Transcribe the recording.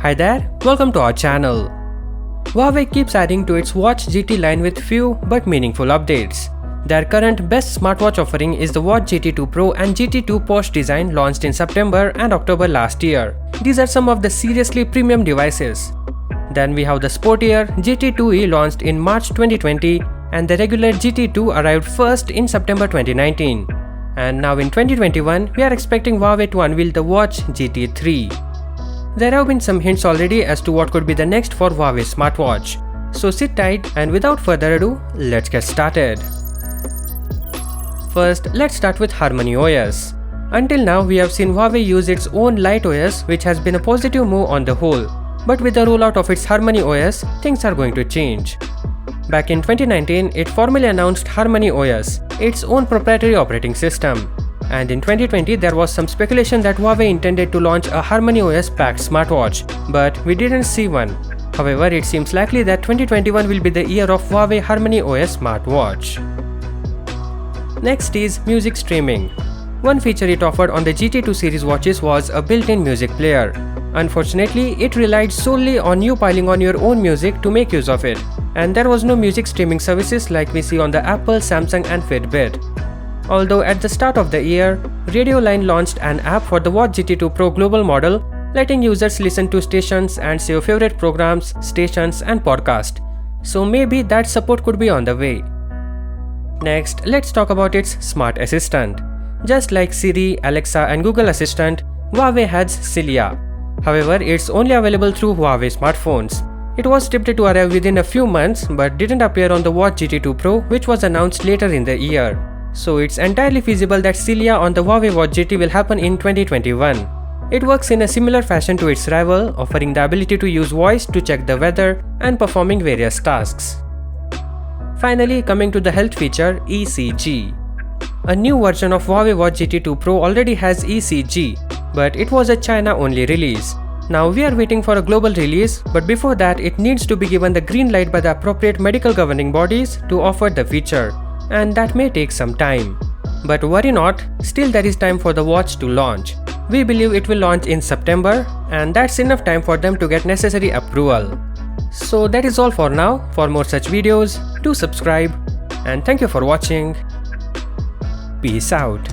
Hi there, welcome to our channel. Huawei keeps adding to its Watch GT line with few but meaningful updates. Their current best smartwatch offering is the Watch GT2 Pro and GT2 Posh design launched in September and October last year. These are some of the seriously premium devices. Then we have the sportier GT2e launched in March 2020 and the regular GT2 arrived first in September 2019. And now in 2021, we are expecting Huawei to unveil the Watch GT3. There have been some hints already as to what could be the next for Huawei smartwatch. So sit tight and without further ado, let's get started. First, let's start with Harmony OS. Until now, we have seen Huawei use its own LightOS, which has been a positive move on the whole. But with the rollout of its Harmony OS, things are going to change. Back in 2019, it formally announced Harmony OS, its own proprietary operating system. And in 2020, there was some speculation that Huawei intended to launch a Harmony OS packed smartwatch, but we didn't see one. However, it seems likely that 2021 will be the year of Huawei Harmony OS smartwatch. Next is music streaming. One feature it offered on the GT2 series watches was a built-in music player. Unfortunately, it relied solely on you piling on your own music to make use of it, and there was no music streaming services like we see on the Apple, Samsung and Fitbit. Although at the start of the year, Radioline launched an app for the Watch GT2 Pro global model, letting users listen to stations and save favorite programs, stations and podcasts. So maybe that support could be on the way. Next, let's talk about its smart assistant. Just like Siri, Alexa and Google Assistant, Huawei has Celia. However, it's only available through Huawei smartphones. It was tipped to arrive within a few months but didn't appear on the Watch GT2 Pro, which was announced later in the year. So it's entirely feasible that Celia on the Huawei Watch GT will happen in 2021. It works in a similar fashion to its rival, offering the ability to use voice to check the weather and performing various tasks. Finally, coming to the health feature ECG. A new version of Huawei Watch GT2 Pro already has ECG, but it was a China-only release. Now we are waiting for a global release, but before that it needs to be given the green light by the appropriate medical governing bodies to offer the feature. And that may take some time. But worry not, still there is time for the watch to launch. We believe it will launch in September, and that's enough time for them to get necessary approval. So that is all for now. For more such videos, do subscribe, and thank you for watching. Peace out.